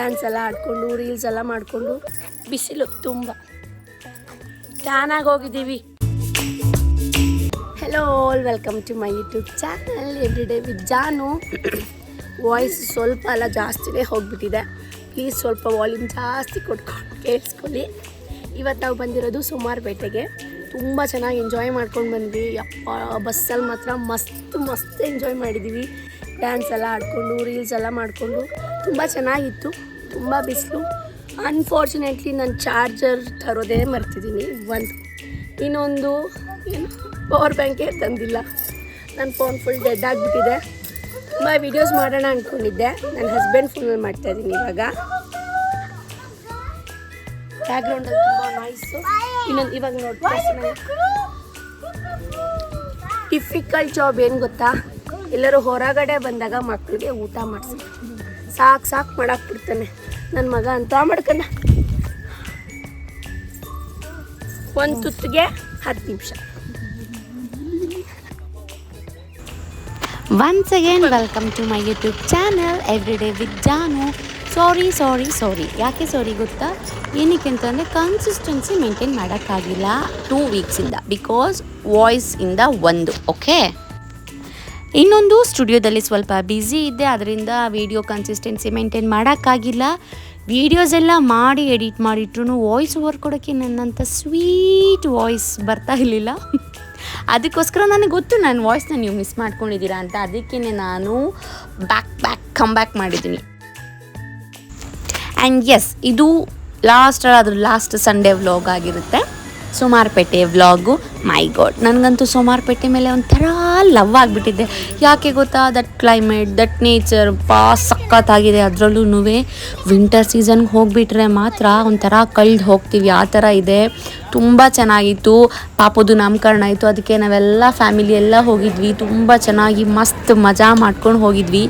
Dance ಎಲ್ಲ ಆಡಿಕೊಂಡು reels ಎಲ್ಲ ಮಾಡಿಕೊಂಡು ಬಿಸಿಲು ತುಂಬ ಟ್ಯಾನ್ ಆಗಿ ಹೋಗಿದ್ದೀವಿ. Hello all, welcome to my YouTube channel every day with Janu. Voice ಸ್ವಲ್ಪ ಎಲ್ಲ ಜಾಸ್ತಿನೇ ಹೋಗಿಬಿಟ್ಟಿದೆ, ಪ್ಲೀಸ್ ಸ್ವಲ್ಪ ವಾಲ್ಯೂಮ್ ಜಾಸ್ತಿ ಕೊಟ್ಕೊಂಡು ಕೇಳಿಸ್ಕೊಳ್ಳಿ. ಇವತ್ತು ನಾವು ಬಂದಿರೋದು ಸೋಮಾರಪೇಟೆಗೆ. ತುಂಬ ಚೆನ್ನಾಗಿ ಎಂಜಾಯ್ ಮಾಡ್ಕೊಂಡು ಬಂದ್ವಿ. ಯಪ್ಪ, ಬಸ್ಸಲ್ಲಿ ಮಾತ್ರ ಮಸ್ತ್ ಎಂಜಾಯ್ ಮಾಡಿದ್ದೀವಿ. ಡ್ಯಾನ್ಸ್ ಎಲ್ಲ ಆಡಿಕೊಂಡು ರೀಲ್ಸ್ ಎಲ್ಲ ಮಾಡಿಕೊಂಡು ತುಂಬ ಚೆನ್ನಾಗಿತ್ತು. ತುಂಬ ಬಿಸಿಲು. ಅನ್ಫಾರ್ಚುನೇಟ್ಲಿ ನಾನು ಚಾರ್ಜರ್ ತರೋದೇ ಮರ್ತಿದ್ದೀನಿ. ಇನ್ನೊಂದು ಏನು ಪವರ್ ಬ್ಯಾಂಕೇ ತಂದಿಲ್ಲ. ನನ್ನ ಫೋನ್ ಫುಲ್ ಡೆಡ್ ಆಗಿಬಿಟ್ಟಿದೆ. ತುಂಬ ವೀಡಿಯೋಸ್ ಮಾಡೋಣ ಅಂದ್ಕೊಂಡಿದ್ದೆ, ನನ್ನ ಹಸ್ಬೆಂಡ್ ಫೋನಲ್ಲಿ ಮಾಡ್ತಾಯಿದ್ದೀನಿ. ಬ್ಯಾಕ್ಗ್ರೌಂಡಲ್ಲಿ ತುಂಬ ನಾಯ್ಸು. ಇವಾಗ ನೋಡಿ, ಡಿಫಿಕಲ್ಟ್ ಜಾಬ್ ಏನು ಗೊತ್ತಾ, ಎಲ್ಲರೂ ಹೊರಗಡೆ ಬಂದಾಗ ಮಕ್ಕಳಿಗೆ ಊಟ ಮಾಡಿಸಿ ಸಾಕು ಮಾಡಾಕ್ಬಿಡ್ತಾನೆ ನನ್ನ ಮಗ ಅಂತ ಮಾಡ್ಕೊಂಡ. ಒಂದು ತುತ್ತಿಗೆ 10 ನಿಮಿಷ. Once again, welcome to my YouTube channel Everyday with Janu. ಸಾರಿ ಯಾಕೆ ಸಾರಿ ಗೊತ್ತಾ, ಏನಕ್ಕೆ ಅಂತಂದರೆ ಕನ್ಸಿಸ್ಟೆನ್ಸಿ ಮೇಂಟೈನ್ ಮಾಡೋಕ್ಕಾಗಿಲ್ಲ 2 ವೀಕ್ಸಿಂದ, ಬಿಕಾಸ್ ವಾಯ್ಸಿಂದ ಓಕೆ. ಇನ್ನೊಂದು ಸ್ಟುಡಿಯೋದಲ್ಲಿ ಸ್ವಲ್ಪ ಬ್ಯುಸಿ ಇದ್ದೆ, ಅದರಿಂದ ವೀಡಿಯೋ ಕನ್ಸಿಸ್ಟೆನ್ಸಿ ಮೇಂಟೈನ್ ಮಾಡೋಕ್ಕಾಗಿಲ್ಲ. ವೀಡಿಯೋಸ್ ಎಲ್ಲ ಮಾಡಿ ಎಡಿಟ್ ಮಾಡಿಟ್ರು ವಾಯ್ಸ್ ಓವರ್ ಕೊಡೋಕ್ಕೆ ನನ್ನಂಥ ಸ್ವೀಟ್ ವಾಯ್ಸ್ ಬರ್ತಾ ಇರಲಿಲ್ಲ. ಅದಕ್ಕೋಸ್ಕರ ನನಗೆ ಗೊತ್ತು ನನ್ನ ವಾಯ್ಸ್ನ ನೀವು ಮಿಸ್ ಮಾಡ್ಕೊಂಡಿದ್ದೀರಾ ಅಂತ, ಅದಕ್ಕೇ ನಾನು ಕಮ್ ಬ್ಯಾಕ್ ಮಾಡಿದ್ದೀನಿ. ಆ್ಯಂಡ್ ಎಸ್, ಇದು ಲಾಸ್ಟ್ ಸಂಡೇ ವ್ಲಾಗ್ ಆಗಿರುತ್ತೆ, ಸೋಮಾರಪೇಟೆ ವ್ಲಾಗು. ಮೈ ಗಾಡ್, ನನಗಂತೂ ಸೋಮಾರಪೇಟೆ ಮೇಲೆ ಒಂಥರ ಲವ್ ಆಗಿಬಿಟ್ಟಿದೆ. ಯಾಕೆ ಗೊತ್ತಾ, ದಟ್ ಕ್ಲೈಮೇಟ್, ದಟ್ ನೇಚರ್ ಸಖತ್ತಾಗಿದೆ. ಅದರಲ್ಲೂ ವಿಂಟರ್ ಸೀಸನ್ಗೆ ಹೋಗಿಬಿಟ್ರೆ ಮಾತ್ರ ಒಂಥರ ಕಳ್ದು ಹೋಗ್ತೀವಿ, ಆ ಥರ ಇದೆ. ತುಂಬ ಚೆನ್ನಾಗಿತ್ತು. ಪಾಪದು ನಾಮಕರಣ ಆಯಿತು, ಅದಕ್ಕೆ ನಾವೆಲ್ಲ ಫ್ಯಾಮಿಲಿ ಎಲ್ಲ ಹೋಗಿದ್ವಿ. ತುಂಬ ಚೆನ್ನಾಗಿ ಮಸ್ತ್ ಮಜಾ ಮಾಡ್ಕೊಂಡು ಹೋಗಿದ್ವಿ.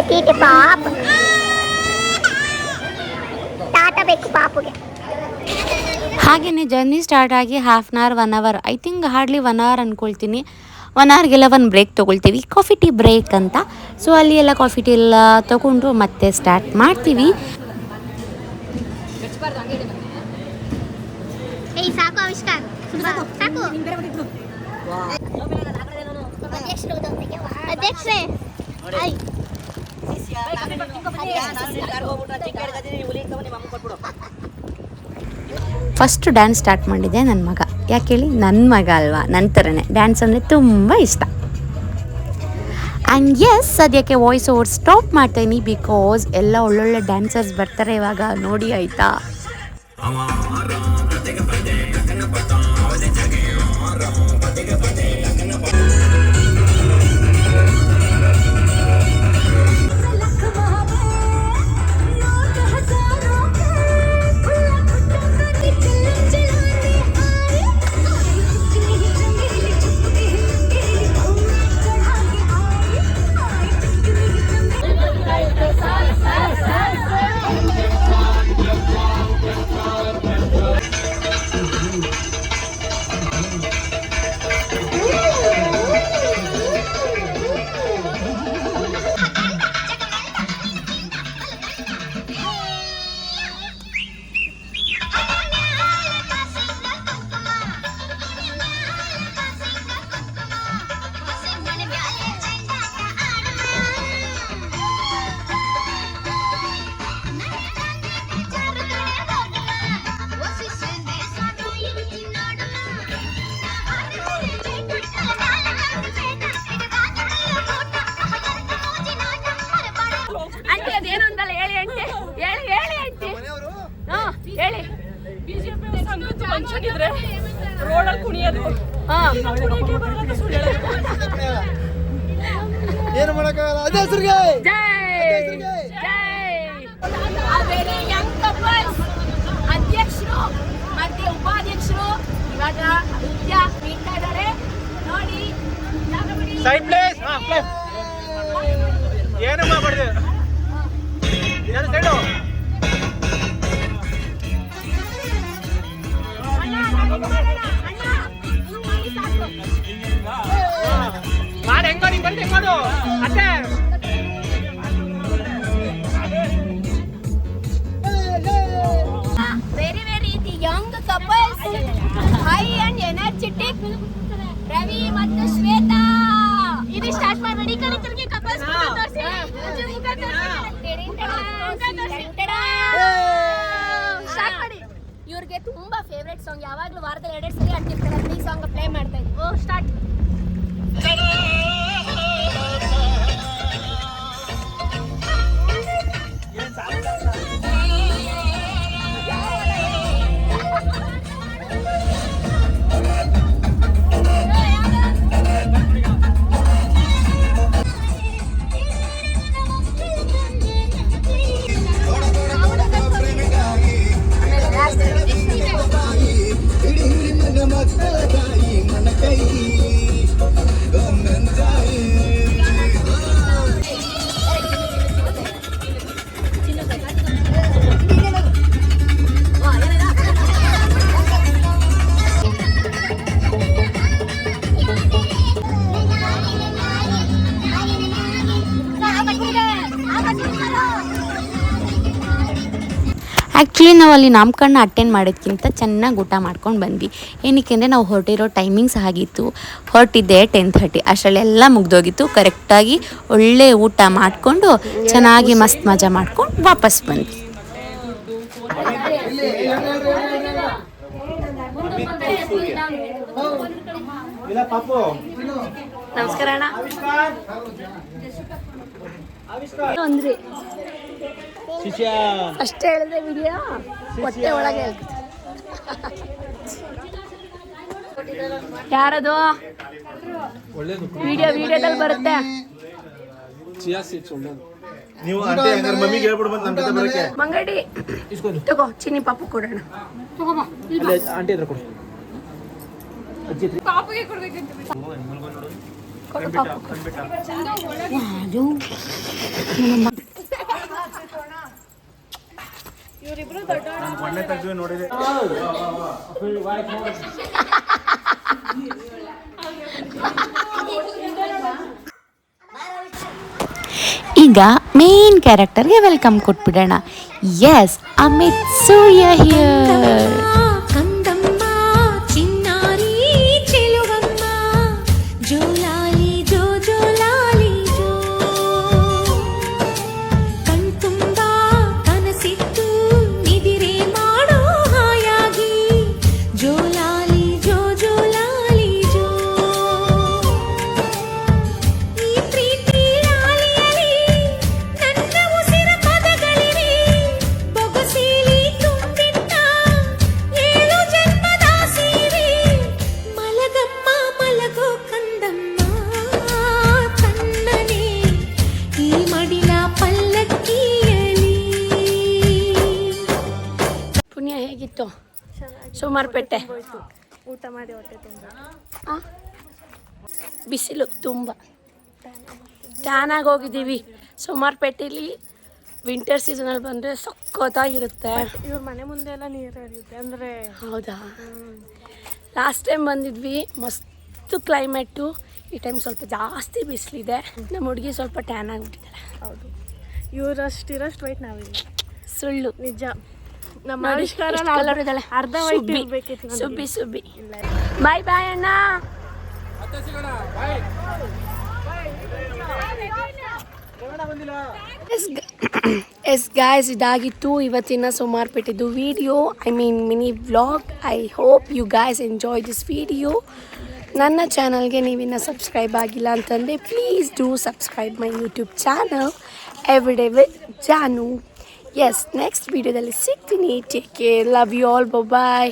ತೀಟೆ ಪಾಪ ಟಾಟ ಬೇಕು ಪಾಪುಗೆ. ಹಾಗೆಯೇ ಜರ್ನಿ ಸ್ಟಾರ್ಟ್ ಆಗಿ 1/2 hour 1 hour, I think hardly 1 hour ಅಂದ್ಕೊಳ್ತೀನಿ. 1 hourಗೆಲ್ಲ ಒಂದು ಬ್ರೇಕ್ ತೊಗೊಳ್ತೀವಿ, ಕಾಫಿ ಟೀ ಬ್ರೇಕ್ ಅಂತ. ಸೊ ಅಲ್ಲಿ ಎಲ್ಲ ಕಾಫಿ ಟೀ ಎಲ್ಲ ತೊಗೊಂಡು ಮತ್ತೆ ಸ್ಟಾರ್ಟ್ ಮಾಡ್ತೀವಿ. ಸಾಕು ಆವಿಷ್ಕಾರ, ಸಾಕು ಅಧ್ಯಕ್ಷರೇ. ಫಸ್ಟ್ ಡ್ಯಾನ್ಸ್ ಸ್ಟಾರ್ಟ್ ಮಾಡಿದೆ ನನ್ನ ಮಗ. ಯಾಕೆ ಹೇಳಿ, ನನ್ನ ಮಗ ಅಲ್ವಾ, ನನ್ನ ಥರನೇ ಡ್ಯಾನ್ಸ್ ಅಂದರೆ ತುಂಬ ಇಷ್ಟ. ಆ್ಯಂಡ್ ಎಸ್, ಸದ್ಯಕ್ಕೆ ವಾಯ್ಸ್ ಓವರ್ ಸ್ಟಾಪ್ ಮಾಡ್ತೀನಿ, ಬಿಕಾಸ್ ಎಲ್ಲ ಒಳ್ಳೊಳ್ಳೆ ಡ್ಯಾನ್ಸರ್ಸ್ ಬರ್ತಾರೆ ಇವಾಗ, ನೋಡಿ ಆಯಿತಾ. ರೋಡಲ್ಲಿ ಕುಣಿಯೋದು ಏನು ಮಾಡಕ್ಕಾಗಲ್ಲ. ಅದೇ ಹೆಸರಿಗೆ ಅಧ್ಯಕ್ಷರು ಮತ್ತೆ ಉಪಾಧ್ಯಕ್ಷರು ಇವಾಗ ನೃತ್ಯ ಬೀಳ್ತಾ ಇದ್ದಾರೆ ನೋಡಿ. ಸೈಡ್ ಪ್ಲೇಸ್ ಏನು ಮಾಡಬಾರ್ದು, ಏನು ಸೈಡು ಅಣ್ಣ ಹೈ ಅಂಡ್ ಎನರ್ಜೆಟಿಕ್ ರವಿ ಮತ್ತು ಶ್ವೇತಾ. ಇದು ಸ್ಟಾರ್ಟ್ ಮಾಡಬೇಡಿ. ಈ ಕಡೆ ತಿರುಗಿ ಕಪಲ್ಸ್ ತೋರಿಸಿ. ಮುಖ ತೋರಿಸಿ. ಸ್ಟಾರ್ಟ್ ಮಾಡಿ. ಇವ್ರಿಗೆ ತುಂಬಾ ಫೇವ್ರೆಟ್ ಸಾಂಗ್, ಯಾವಾಗಲೂ ವಾರದಲ್ಲಿ 2 ಸರಿ ಅಂಟಿರ್ತಾರೆ. ಈ ಸಾಂಗ್ ಪ್ಲೇ ಮಾಡ್ತಾ ಇದ್ವಿ. ಓ ಸ್ಟಾರ್ಟ್. ಆ್ಯಕ್ಚುಲಿ ನಾವು ಅಲ್ಲಿ ನಾಮಕರಣ ಅಟೆಂಡ್ ಮಾಡೋದಕ್ಕಿಂತ ಚೆನ್ನಾಗಿ ಊಟ ಮಾಡ್ಕೊಂಡು ಬಂದ್ವಿ. ಏನಕ್ಕೆ ಅಂದರೆ ನಾವು ಹೊರಟಿರೋ ಟೈಮಿಂಗ್ಸ್ ಆಗಿತ್ತು. ಹೊರಟಿದ್ದೆ 10:30. ಅಷ್ಟರಲ್ಲೆಲ್ಲ ಮುಗ್ದೋಗಿತ್ತು. ಕರೆಕ್ಟಾಗಿ ಒಳ್ಳೆ ಊಟ ಮಾಡಿಕೊಂಡು ಚೆನ್ನಾಗಿ ಮಸ್ತ್ ಮಜಾ ಮಾಡ್ಕೊಂಡು ವಾಪಸ್ ಬಂದ್ವಿ. ನಮಸ್ಕಾರ ಅಣ್ಣ. ಅಂದ್ರಿ ಅಷ್ಟೇ ಹೇಳಿದ್ರೆ ವಿಡಿಯೋ ಹೊಟ್ಟೆ ಒಳಗೆ ಯಾರದು ವಿಡಿಯೋದಲ್ಲಿ ಬರುತ್ತೆ. ನೀವು ಮಮ್ಮಿಗೆ ಹೇಳ್ಬಿಡು ಬಂದು ನಮ್ಮ ಜೊತೆ ಬರಕ್ಕೆ. ಮಂಗಡಿ ತಗೋ, ಚಿನ್ನಿ ಪಾಪು ಕೊಡೋಣ. ಆಂಟಿ ಹತ್ರ ಕೊಡು. ಕೊಡು ಪಾಪು. ಮೊನ್ನೆ ತೆಗ್ದು ನೋಡಿದೆ. ಈಗ ಮೇನ್ ಕ್ಯಾರೆಕ್ಟರ್ಗೆ ವೆಲ್ಕಮ್ ಕೊಟ್ಬಿಡೋಣ. Yes, Amit Surya here. ಹೇಗಿತ್ತು ಸೋಮಾರಪೇಟೆ? ಊಟ ಮಾಡಿ ಹೊಟ್ಟೆ ತುಂಬ ಬಿಸಿಲು ತುಂಬ ಟ್ಯಾನ್ ಆಗಿ ಹೋಗಿದ್ದೀವಿ. ಸೋಮಾರಪೇಟೆಯಲ್ಲಿ ವಿಂಟರ್ ಸೀಸನಲ್ಲಿ ಬಂದರೆ ಸಖತ್ತಾಗಿರುತ್ತೆ. ಇವ್ರ ಮನೆ ಮುಂದೆ ಎಲ್ಲ ನೀರು ಹರಿಯುತ್ತೆ ಅಂದರೆ. ಹೌದಾ? ಲಾಸ್ಟ್ ಟೈಮ್ ಬಂದಿದ್ವಿ, ಮಸ್ತು ಕ್ಲೈಮೇಟು. ಈ ಟೈಮ್ ಸ್ವಲ್ಪ ಜಾಸ್ತಿ ಬಿಸಿಲಿದೆ. ನಮ್ಮ ಹುಡುಗಿ ಸ್ವಲ್ಪ ಟ್ಯಾನ್ ಆಗಿಬಿಟ್ಟಿದ್ದಾರೆ. ಹೌದು, ಇವರಷ್ಟಿರೋಷ್ಟು ವೈಟ್ ನಾವಿಲ್ಲ. ಸುಳ್ಳು, ನಿಜ. ನಮ್ಮ ಕಲರ್ ಇದ್ದಾಳೆ. ಅರ್ಧ ವೈಟ್ ಇರಬೇಕಿತ್ತು. ಸುಬ್ಬಿ. ಬಾಯ್ ಬಾಯ್ ಅಣ್ಣ. ಎಸ್ ಗಾಯ್ಸ್, ಇದಾಗಿತ್ತು ಇವತ್ತಿನ ಸೋಮಾರಪೇಟೆದು video. Mini vlog. I hope you guys enjoy this video. ನನ್ನ ಚಾನಲ್ಗೆ ನೀವಿನ್ನ ಸಬ್ಸ್ಕ್ರೈಬ್ ಆಗಿಲ್ಲ ಅಂತಂದರೆ please do subscribe my YouTube channel everyday with Janu. Yes, next ವಿಡಿಯೋದಲ್ಲಿ ಸಿಗ್ತೀನಿ. Take care, love you all, bye.